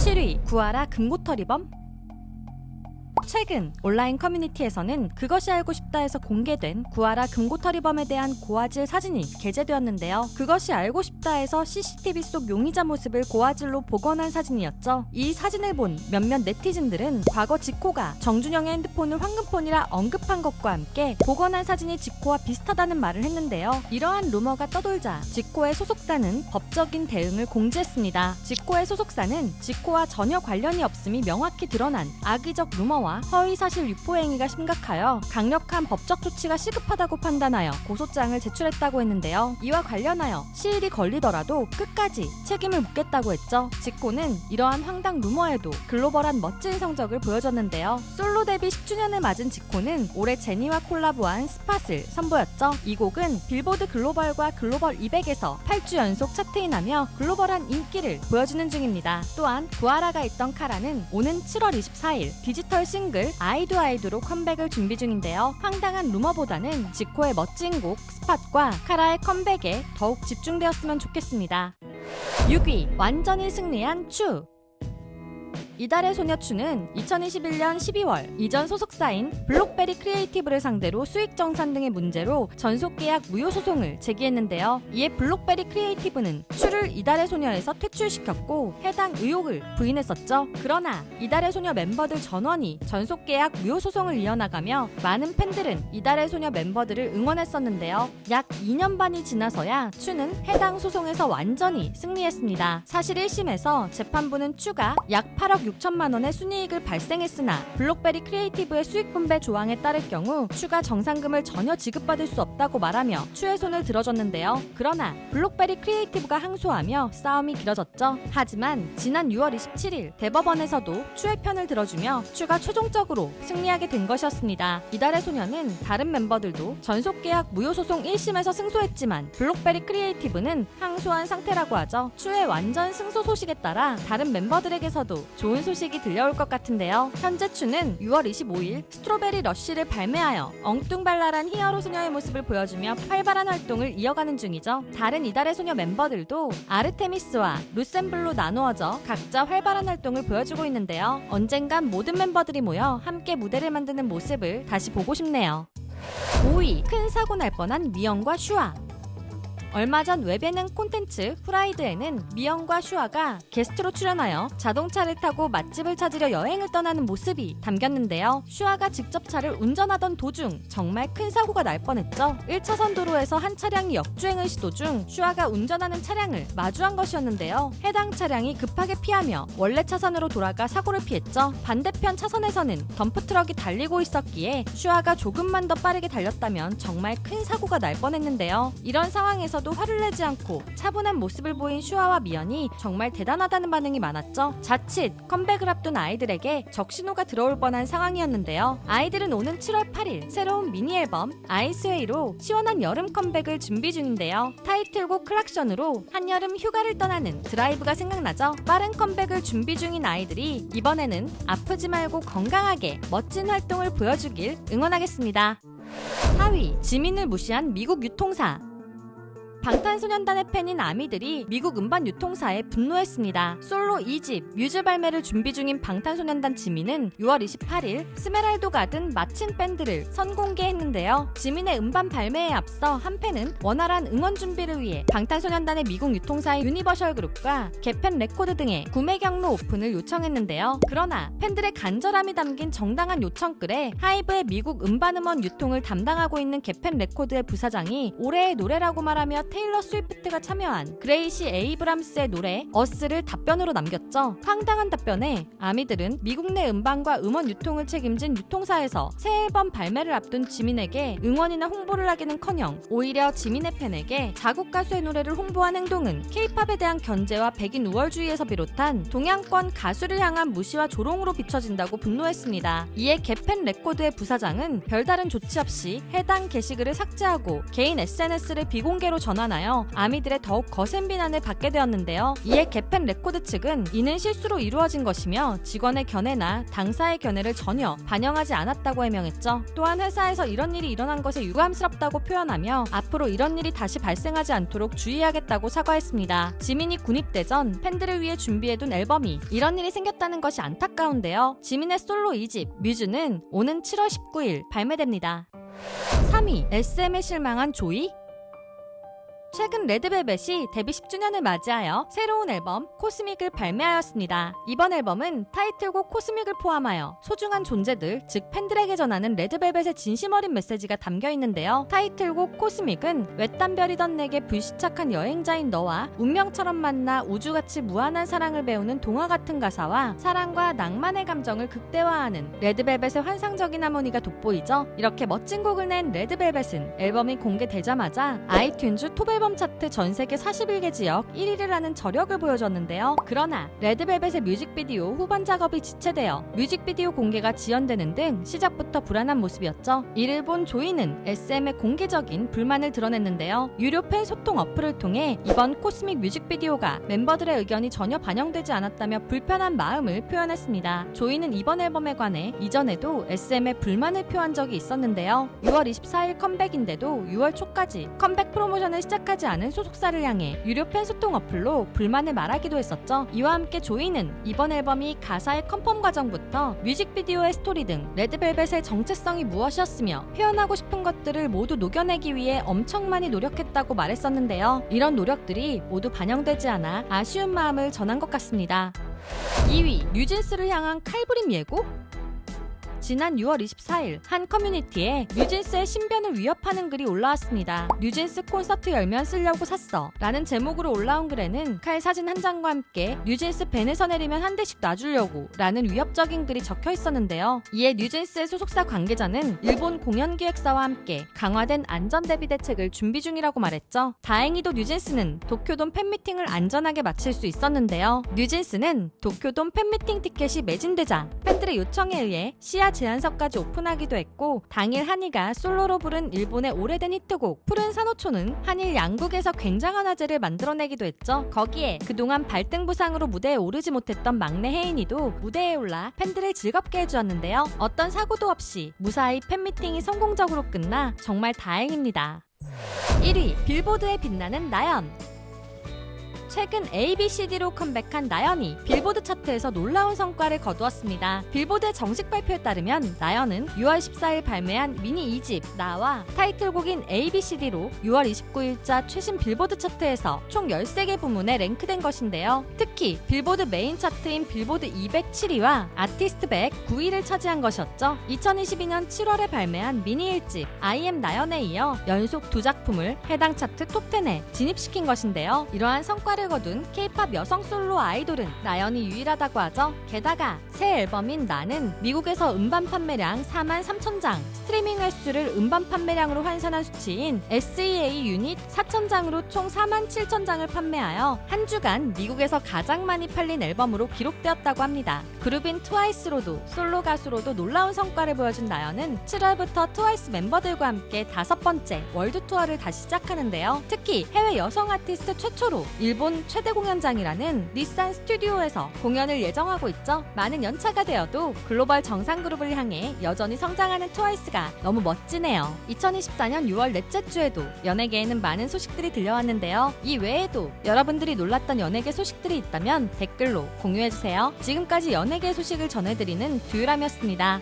7위 구하라 금고털이범. 최근 온라인 커뮤니티에서는 그것이 알고 싶다에서 공개된 구하라 금고털이범에 대한 고화질 사진이 게재되었는데요. 그것이 알고 싶다에서 CCTV 속 용의자 모습을 고화질로 복원한 사진이었죠. 이 사진을 본 몇몇 네티즌들은 과거 지코가 정준영의 핸드폰을 황금폰이라 언급한 것과 함께 복원한 사진이 지코와 비슷하다는 말을 했는데요. 이러한 루머가 떠돌자 지코의 소속사는 법적인 대응을 공지했습니다. 지코의 소속사는 지코와 전혀 관련이 없음이 명확히 드러난 악의적 루머와 허위사실 유포 행위가 심각하여 강력한 법적 조치가 시급하다고 판단하여 고소장을 제출했다고 했는데요. 이와 관련하여 시일이 걸리더라도 끝까지 책임을 묻겠다고 했죠. 지코는 이러한 황당 루머에도 글로벌한 멋진 성적을 보여줬는데요. 솔로 데뷔 10주년을 맞은 지코는 올해 제니와 콜라보한 스팟을 선보였죠. 이 곡은 빌보드 글로벌과 글로벌 200에서 8주 연속 차트인하며 글로벌한 인기를 보여주는 중입니다. 또한 구하라가 있던 카라는 오는 7월 24일 디지털 싱글 아이도 아이도로 컴백을 준비 중인데요. 황당한 루머보다는 지코의 멋진 곡 스팟과 카라의 컴백에 더욱 집중되었으면 좋겠습니다. 6위 완전히 승리한 추. 이달의 소녀 추는 2021년 12월 이전 소속사인 블록베리 크리에이티브를 상대로 수익 정산 등의 문제로 전속계약 무효 소송을 제기했는데요. 이에 블록베리 크리에이티브는 추를 이달의 소녀에서 퇴출시켰고 해당 의혹을 부인했었죠. 그러나 이달의 소녀 멤버들 전원이 전속계약 무효 소송을 이어나가며 많은 팬들은 이달의 소녀 멤버들을 응원했었는데요. 약 2년 반이 지나서야 추는 해당 소송에서 완전히 승리했습니다. 사실 1심에서 재판부는 추가 약 8억 6천만 원의 순이익을 발생했으나 블록베리 크리에이티브의 수익 분배 조항에 따를 경우 추가 정산금을 전혀 지급받을 수 없다고 말하며 추의 손을 들어줬는데요. 그러나 블록베리 크리에이티브가 항소하며 싸움이 길어졌죠. 하지만 지난 6월 27일 대법원에서도 추의 편을 들어주며 추가 최종적으로 승리하게 된 것이었습니다. 이달의 소녀는 다른 멤버들도 전속계약 무효 소송 1심에서 승소했지만 블록베리 크리에이티브는 항소한 상태라고 하죠. 추의 완전 승소 소식에 따라 다른 멤버들에게서도 좋은 소식이 들려올 것 같은데요. 현재 추는 6월 25일 스트로베리 러쉬를 발매하여 엉뚱발랄한 히어로 소녀의 모습을 보여주며 활발한 활동을 이어가는 중이죠. 다른 이달의 소녀 멤버들도 아르테미스와 루셈블로 나누어져 각자 활발한 활동을 보여주고 있는데요. 언젠간 모든 멤버들이 모여 함께 무대를 만드는 모습을 다시 보고 싶네요. 5위 큰 사고 날 뻔한 미영과 슈아. 얼마 전 웹예능 콘텐츠 후라이드에는 미영과 슈아가 게스트로 출연하여 자동차를 타고 맛집을 찾으려 여행을 떠나는 모습이 담겼는데요. 슈아가 직접 차를 운전하던 도중 정말 큰 사고가 날 뻔했죠. 1차선 도로에서 한 차량이 역주행을 시도 중 슈아가 운전하는 차량을 마주한 것이었는데요. 해당 차량이 급하게 피하며 원래 차선으로 돌아가 사고를 피했죠. 반대편 차선에서는 덤프트럭이 달리고 있었기에 슈아가 조금만 더 빠르게 달렸다면 정말 큰 사고가 날 뻔했는데요. 이런 상황에서 도 화를 내지 않고 차분한 모습을 보인 슈아와 미연이 정말 대단하다는 반응이 많았죠. 자칫 컴백을 앞둔 아이들에게 적신호가 들어올 뻔한 상황이었는데요. 아이들은 오는 7월 8일 새로운 미니 앨범 아이스웨이로 시원한 여름 컴백을 준비 중인데요. 타이틀곡 클락션으로 한여름 휴가를 떠나는 드라이브가 생각나죠. 빠른 컴백을 준비 중인 아이들이 이번에는 아프지 말고 건강하게 멋진 활동을 보여주길 응원하겠습니다. 4위 지민을 무시한 미국 유통사. 방탄소년단의 팬인 아미들이 미국 음반 유통사에 분노했습니다. 솔로 2집 뮤즈 발매를 준비 중인 방탄소년단 지민은 6월 28일 스메랄도 가든 마친 밴드를 선공개했는데요. 지민의 음반 발매에 앞서 한 팬은 원활한 응원 준비를 위해 방탄소년단의 미국 유통사인 유니버셜 그룹과 개펜 레코드 등의 구매 경로 오픈을 요청했는데요. 그러나 팬들의 간절함이 담긴 정당한 요청글에 하이브의 미국 음반 음원 유통을 담당하고 있는 개펜 레코드의 부사장이 올해의 노래라고 말하며 테일러 스위프트가 참여한 그레이시 에이브람스의 노래 어스를 답변으로 남겼죠. 황당한 답변에 아미들은 미국 내 음반과 음원 유통을 책임진 유통사에서 새 앨범 발매를 앞둔 지민에게 응원이나 홍보를 하기는커녕 오히려 지민의 팬에게 자국 가수의 노래를 홍보한 행동은 K-팝에 대한 견제와 백인 우월주의에서 비롯한 동양권 가수를 향한 무시와 조롱으로 비춰진다고 분노했습니다. 이에 개펜 레코드의 부사장은 별다른 조치 없이 해당 게시글을 삭제하고 개인 SNS를 비공개로 전환 전환하여 아미들의 더욱 거센 비난을 받게 되었는데요. 이에 개팬 레코드 측은 이는 실수로 이루어진 것이며 직원의 견해나 당사의 견해를 전혀 반영하지 않았다고 해명했죠. 또한 회사에서 이런 일이 일어난 것에 유감스럽다고 표현하며 앞으로 이런 일이 다시 발생하지 않도록 주의하겠다고 사과했습니다. 지민이 군입대 전 팬들을 위해 준비해둔 앨범이 이런 일이 생겼다는 것이 안타까운데요. 지민의 솔로 2집 뮤즈는 오는 7월 19일 발매됩니다. 3위 SM에 실망한 조이? 최근 레드벨벳이 데뷔 10주년을 맞이하여 새로운 앨범 코스믹을 발매하였습니다. 이번 앨범은 타이틀곡 코스믹을 포함하여 소중한 존재들, 즉 팬들에게 전하는 레드벨벳의 진심 어린 메시지가 담겨 있는데요. 타이틀곡 코스믹은 외딴 별이던 내게 불시착한 여행자인 너와 운명처럼 만나 우주같이 무한한 사랑을 배우는 동화 같은 가사와 사랑과 낭만의 감정을 극대화하는 레드벨벳의 환상적인 하모니가 돋보이죠. 이렇게 멋진 곡을 낸 레드벨벳은 앨범이 공개되자마자 아이튠즈 톱 앨범 차트 전세계 41개 지역 1위를 하는 저력을 보여줬는데요. 그러나 레드벨벳의 뮤직비디오 후반 작업이 지체되어 뮤직비디오 공개가 지연되는 등 시작부터 불안한 모습이었죠. 이를 본 조이는 SM의 공개적인 불만을 드러냈는데요. 유료 팬 소통 어플을 통해 이번 코스믹 뮤직비디오가 멤버들의 의견이 전혀 반영되지 않았다며 불편한 마음을 표현했습니다. 조이는 이번 앨범에 관해 이전에도 SM에 불만을 표한 적이 있었는데요. 6월 24일 컴백인데도 6월 초까지 컴백 프로모션을 시작하지 않은 소속사를 향해 유료 팬 소통 어플로 불만을 말하기도 했었죠. 이와 함께 조이는 이번 앨범이 가사의 컨펌 과정부터 뮤직비디오의 스토리 등 레드벨벳의 정체성이 무엇이었으며 표현하고 싶은 것들을 모두 녹여내기 위해 엄청 많이 노력했다고 말했었는데요. 이런 노력들이 모두 반영되지 않아 아쉬운 마음을 전한 것 같습니다. 2위 뉴진스를 향한 칼부림 예고? 지난 6월 24일 한 커뮤니티에 뉴진스의 신변을 위협하는 글이 올라왔습니다. 뉴진스 콘서트 열면 쓰려고 샀어 라는 제목으로 올라온 글에는 칼 사진 한 장과 함께 뉴진스 밴에서 내리면 한 대씩 놔주려고 라는 위협적인 글이 적혀 있었는데요. 이에 뉴진스의 소속사 관계자는 일본 공연기획사와 함께 강화된 안전 대비 대책을 준비 중이라고 말했죠. 다행히도 뉴진스는 도쿄돔 팬미팅을 안전하게 마칠 수 있었는데요. 뉴진스는 도쿄돔 팬미팅 티켓이 매진되자 팬들의 요청에 의해 시야 제한석까지 오픈하기도 했고 당일 한이가 솔로로 부른 일본의 오래된 히트곡 푸른 산호초는 한일 양국에서 굉장한 화제를 만들어내기도 했죠. 거기에 그동안 발등 부상으로 무대에 오르지 못했던 막내 혜인이도 무대에 올라 팬들을 즐겁게 해주었는데요. 어떤 사고도 없이 무사히 팬미팅이 성공적으로 끝나 정말 다행입니다. 1위 빌보드에 빛나는 나연. 최근 ABCD로 컴백한 나연이 빌보드 차트에서 놀라운 성과를 거두었습니다. 빌보드의 정식 발표에 따르면 나연은 6월 14일 발매한 미니 2집 나와 타이틀곡인 ABCD로 6월 29일자 최신 빌보드 차트에서 총 13개 부문에 랭크된 것인데요. 특히 빌보드 메인 차트인 빌보드 207위와 아티스트 100 9위를 차지한 것이었죠. 2022년 7월에 발매한 미니 1집 I am 나연에 이어 연속 2작품을 해당 차트 톱10에 진입시킨 것인데요. 이러한 성과를 거둔 K-팝 여성 솔로 아이돌은 나연이 유일하다고 하죠. 게다가 새 앨범인 나는 미국에서 음반 판매량 43,000장, 스트리밍 횟수를 음반 판매량으로 환산한 수치인 SEA 유닛 4,000장으로 총 47,000장을 판매하여 한 주간 미국에서 가장 많이 팔린 앨범으로 기록되었다고 합니다. 그룹인 트와이스로도 솔로 가수로도 놀라운 성과를 보여준 나연은 7월부터 트와이스 멤버들과 함께 5번째 월드 투어를 다시 시작하는데요. 특히 해외 여성 아티스트 최초로 일본 최대 공연장이라는 닛산 스튜디오에서 공연을 예정하고 있죠. 많은 연차가 되어도 글로벌 정상 그룹을 향해 여전히 성장하는 트와이스가 너무 멋지네요. 2024년 6월 넷째 주에도 연예계에는 많은 소식들이 들려왔는데요. 이 외에도 여러분들이 놀랐던 연예계 소식들이 있다면 댓글로 공유해주세요. 지금까지 연예계 소식을 전해드리는 듀유람이었습니다.